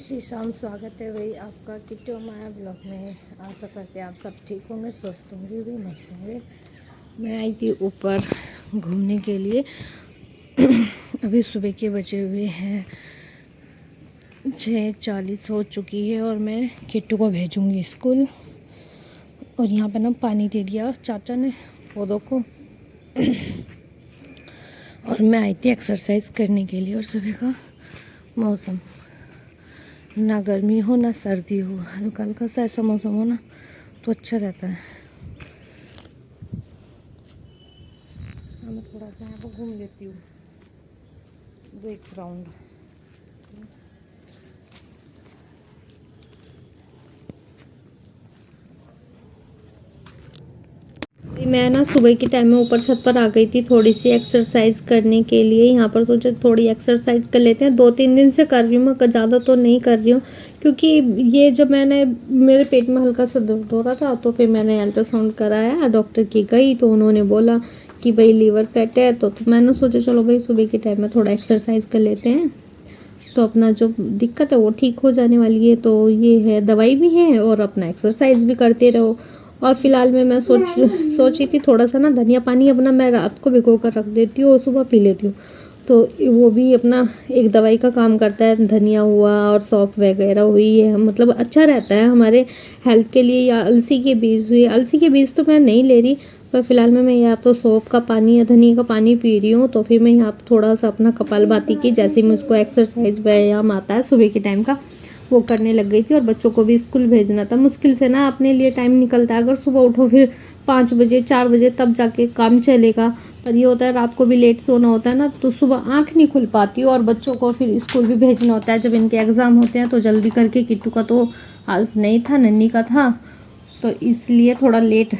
श्री शाम। स्वागत है भाई आपका किट्टू माया ब्लॉग में। आशा करते हैं आप सब ठीक होंगे, स्वस्थ होंगे, भी मस्त होंगे। मैं आई थी ऊपर घूमने के लिए। अभी सुबह के बजे हुए हैं 6:40 हो चुकी है और मैं किट्टू को भेजूँगी स्कूल। और यहाँ पे ना पानी दे दिया चाचा ने पौधों को। और मैं आई थी एक्सरसाइज करने के लिए। और सुबह का मौसम ना गर्मी हो ना सर्दी हो, हल्का हल्का सा ऐसा मौसम हो ना तो अच्छा रहता है। मैं थोड़ा सा यहाँ पर घूम लेती हूँ, एक राउंड। मैं ना सुबह के टाइम में ऊपर छत पर आ गई थी थोड़ी सी एक्सरसाइज करने के लिए। यहाँ पर सोचा थोड़ी एक्सरसाइज कर लेते हैं। 2-3 दिन से कर रही हूँ मैं, ज़्यादा तो नहीं कर रही हूँ क्योंकि ये जब मेरे पेट में हल्का सा दर्द हो रहा था तो फिर मैंने अल्ट्रासाउंड कराया, डॉक्टर की गई तो उन्होंने बोला कि भाई लीवर फैट है। तो मैंने सोचा चलो भाई सुबह के टाइम में थोड़ा एक्सरसाइज कर लेते हैं तो अपना जो दिक्कत है वो ठीक हो जाने वाली है। तो ये है, दवाई भी है और अपना एक्सरसाइज भी करते रहो। और फिलहाल में मैं सोची थी थोड़ा सा ना धनिया पानी अपना मैं रात को भिगो कर रख देती हूँ और सुबह पी लेती हूँ, तो वो भी अपना एक दवाई का काम करता है। धनिया हुआ और सौंफ वगैरह हुई है, मतलब अच्छा रहता है हमारे हेल्थ के लिए। या अलसी के बीज हुए, अलसी के बीज तो मैं नहीं ले रही, पर फिलहाल में मैं या तो सौंफ का पानी या धनिया का पानी पी रही हूँ। तो फिर मैं यहाँ थोड़ा सा अपना कपालभाति की, जैसे मुझको एक्सरसाइज व्यायाम आता है सुबह के टाइम का, वो करने लग गई थी। और बच्चों को भी स्कूल भेजना था, मुश्किल से ना अपने लिए टाइम निकलता है। अगर सुबह उठो फिर 5 बजे 4 बजे तब जाके काम चलेगा, पर ये होता है रात को भी लेट सोना होता है ना, तो सुबह आँख नहीं खुल पाती। और बच्चों को फिर स्कूल भी भेजना होता है जब इनके एग्ज़ाम होते हैं, तो जल्दी करके। किट्टू का तो आज नहीं था, नन्ही का था, तो इसलिए थोड़ा लेट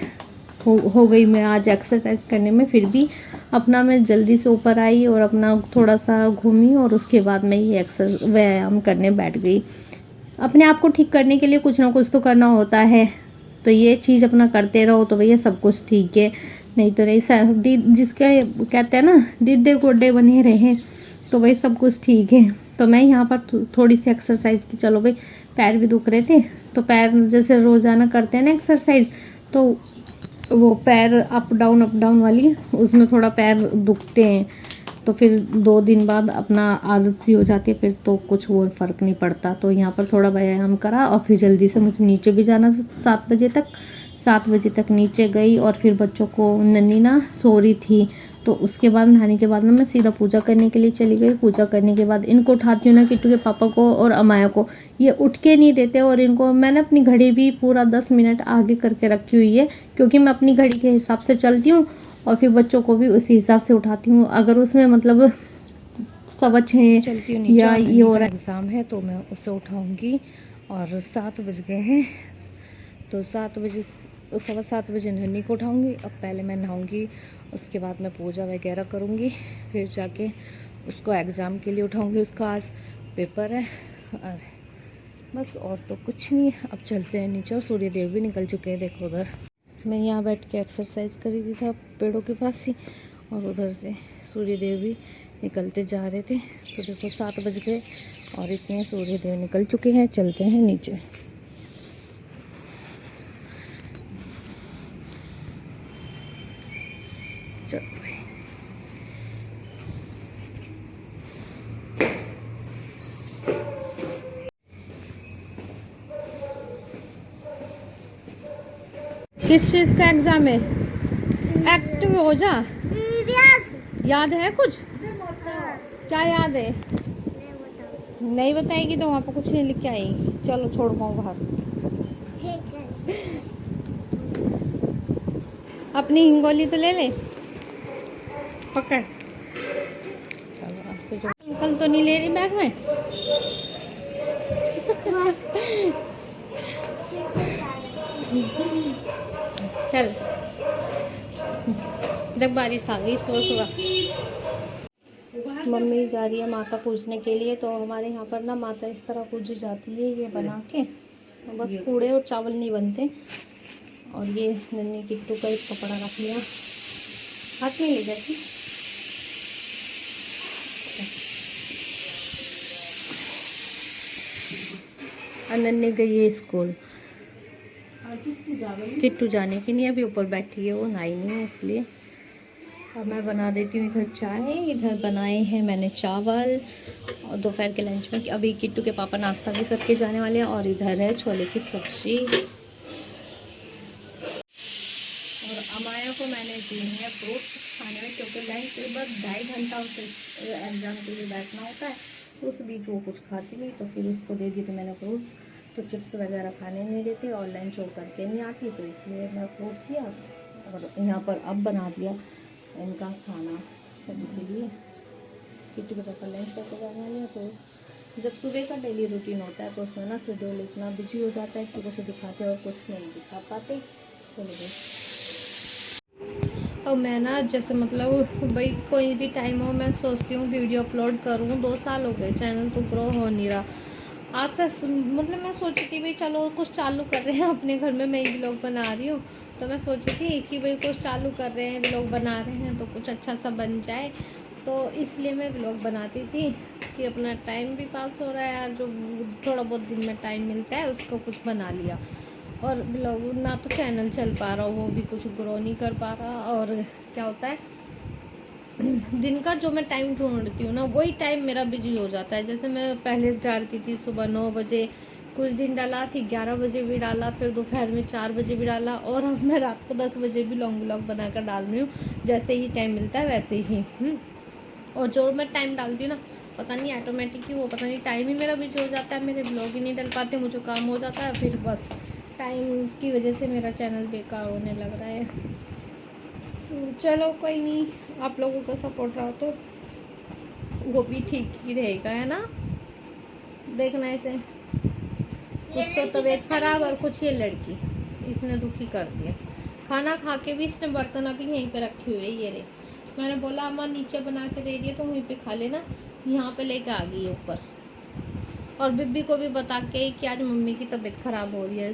हो गई मैं आज एक्सरसाइज करने में। फिर भी अपना मैं जल्दी से ऊपर आई और अपना थोड़ा सा घूमी और उसके बाद मैं ये व्यायाम करने बैठ गई। अपने आप को ठीक करने के लिए कुछ ना कुछ तो करना होता है, तो ये चीज़ अपना करते रहो तो भैया सब कुछ ठीक है। नहीं तो नहीं, सर्दी जिसका कहते हैं ना दीदे गोडे बने रहे, तो भाई सब कुछ ठीक है। तो मैं यहाँ पर थोड़ी सी एक्सरसाइज की, चलो भाई पैर भी दुख रहे थे तो पैर जैसे रोज़ाना करते हैं ना एक्सरसाइज, तो वो पैर अप डाउन वाली, उसमें थोड़ा पैर दुखते हैं। तो फिर 2 दिन बाद अपना आदत सी हो जाती है, फिर तो कुछ वो फ़र्क नहीं पड़ता। तो यहाँ पर थोड़ा व्यायाम करा और फिर जल्दी से मुझे नीचे भी जाना 7 बजे तक। 7 बजे तक नीचे गई और फिर बच्चों को, नन्ही ना सो रही थी, तो उसके बाद नहाने के बाद ना मैं सीधा पूजा करने के लिए चली गई। पूजा करने के बाद इनको उठाती हूँ ना, किट्टू के पापा को और अमाया को, ये उठ के नहीं देते। और इनको मैंने अपनी घड़ी भी पूरा 10 मिनट आगे करके रखी हुई है, क्योंकि मैं अपनी घड़ी के हिसाब से चलती हूँ और फिर बच्चों को भी उसी हिसाब से उठाती हूँ। अगर उसमें मतलब 6:15 चलती हूँ या ये और एग्ज़ाम है तो मैं उसे उठाऊँगी। और 7 बज गए हैं, तो 7 बजे 7:15 बजे नन्ही को उठाऊँगी। अब पहले मैं नहाऊँगी, उसके बाद मैं पूजा वगैरह करूँगी, फिर जाके उसको एग्ज़ाम के लिए उठाऊँगी। उसका आज पेपर है और बस, और तो कुछ नहीं। अब चलते हैं नीचे। और सूर्य देव भी निकल चुके हैं, देखो उधर। मैं यहाँ बैठ के एक्सरसाइज कर रही थी पेड़ों के पास ही, और उधर से सूर्य देव भी निकलते जा रहे थे। तो देखो 7 बज गए और इतने सूर्य देव निकल चुके हैं। चलते हैं नीचे। चलो किस चीज़ का एग्ज़ाम है? एक्टिव हो जा। याद है कुछ? क्या याद है? नहीं बताएगी तो वहाँ पर कुछ नहीं लिख के आएगी। चलो छोड़ पाऊँ बाहर। अपनी हिंगोली तो ले ले, पकड़। चलो आज तो कल तो नहीं ले रही बैग में। चल देख, बारिश आ गई सुबह सुबह। मम्मी जा रही है माता पूजने के लिए, तो हमारे यहाँ पर ना माता इस तरह पूजी जाती है, ये बना के। तो बस पूड़े और चावल नहीं बनते। और ये नन्ही किट्टू का एक कपड़ा रख लिया, हाथ में ले जाती। अनन्या गई है स्कूल। किट्टू जाने की नहीं, अभी ऊपर बैठी है, वो नहाई नहीं है इसलिए। और मैं बना देती हूँ इधर चाय। इधर बनाए हैं मैंने चावल और दोपहर के लंच में अभी किट्टू के पापा नाश्ता भी करके जाने वाले हैं। और इधर है छोले की सब्जी। और अमाया को मैंने दी है फ्रूट्स खाने में, क्योंकि लंच के बाद 2.5 घंटा उसे एग्ज़ाम के लिए बैठना होता है, तो उस बीच वो कुछ खाती नहीं, तो फिर उसको दे दी। तो मैंने फ्रूट्स, तो चिप्स वगैरह खाने नहीं देते और लंच वो करके नहीं आती, तो इसलिए मैं फ्रूट किया और यहाँ पर अब बना दिया इनका खाना सभी के लिए। किट्टू के पापा लंच करके जाने वाले हैं। तो जब सुबह का डेली रूटीन होता है तो उसमें ना शेड्यूल इतना बिजी हो जाता है कि कुछ दिखाते और कुछ नहीं दिखा पाते। चलो और मैं ना जैसे मतलब भाई कोई भी टाइम हो मैं सोचती हूँ वीडियो अपलोड करूँ। 2 साल हो गए, चैनल तो ग्रो हो नहीं रहा। आज से मतलब मैं सोची थी भाई चलो कुछ चालू कर रहे हैं अपने घर में, मैं ही व्लॉग बना रही हूँ, तो मैं सोची थी कि भाई कुछ चालू कर रहे हैं, व्लॉग बना रहे हैं तो कुछ अच्छा सा बन जाए। तो इसलिए मैं व्लॉग बनाती थी कि अपना टाइम भी पास हो रहा है यार, जो थोड़ा बहुत दिन में टाइम मिलता है उसको कुछ बना लिया। और ब्लॉग ना तो चैनल चल पा रहा, वो भी कुछ ग्रो नहीं कर पा रहा। और क्या होता है दिन का जो मैं टाइम ढूंढती हूँ ना वही टाइम मेरा बिजी हो जाता है। जैसे मैं पहले से डालती थी सुबह 9 बजे, कुछ दिन डाला, फिर 11 बजे भी डाला, फिर दोपहर में 4 बजे भी डाला, और अब मैं रात को 10 बजे भी लॉन्ग व्लॉग बनाकर डाल रही हूँ, जैसे ही टाइम मिलता है वैसे ही। और जो मैं टाइम डालती हूँ ना, पता नहीं ऑटोमेटिक ही वो पता नहीं टाइम ही मेरा बिजी हो जाता है, मेरे ब्लॉग ही नहीं डल पाते, मुझे काम हो जाता है, फिर बस टाइम की वजह से मेरा चैनल बेकार होने लग रहा है। तो चलो कोई नहीं, आप लोगों का सपोर्ट रहा तो वो भी ठीक ही रहेगा, है ना। देखना इसे, कुछ तो तबीयत खराब और कुछ ये लड़की इसने दुखी कर दिया। खाना खा के भी इसने बर्तन अभी यहीं पे रखे हुए ये रे। मैंने बोला अम्मा नीचे बना के दे दिए तो वहीं पे खा लेना, यहाँ पे लेके आ गई है ऊपर। और बिब्बी को भी बता के कि आज मम्मी की तबीयत ख़राब हो रही है।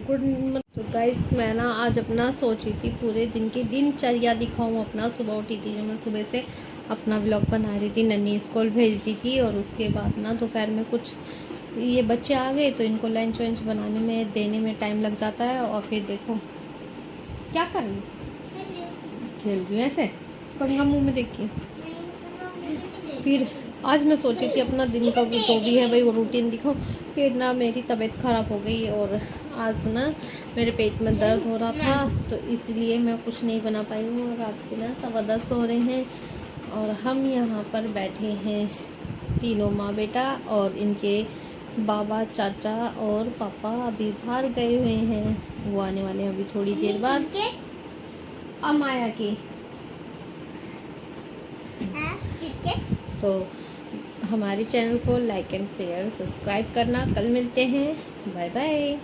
तो गाइस मैं ना आज अपना सोची थी पूरे दिन की दिनचर्या दिखाऊं अपना। सुबह उठी थी जो मैं सुबह से अपना व्लॉग बना रही थी, नन्ही स्कूल भेजती थी, और उसके बाद ना दोपहर में कुछ ये बच्चे आ गए तो इनको लंच वंच बनाने में देने में टाइम लग जाता है। और फिर देखो क्या कर रही, खेल रही हूँ ऐसे कंगा मुँह में देखिए। फिर आज मैं सोची थी अपना दिन का जो भी है भाई वो रूटीन दिखाऊं। फिर ना मेरी तबीयत ख़राब हो गई और आज ना मेरे पेट में दर्द हो रहा था, तो इसलिए मैं कुछ नहीं बना पाई हूँ। रात के ना 10:15 हो रहे हैं और हम यहाँ पर बैठे हैं तीनों माँ बेटा, और इनके बाबा चाचा और पापा अभी बाहर गए हुए हैं, वो आने वाले हैं अभी थोड़ी देर बाद। अमाया की तो हमारे चैनल को लाइक एंड शेयर सब्सक्राइब करना। कल मिलते हैं, बाय बाय।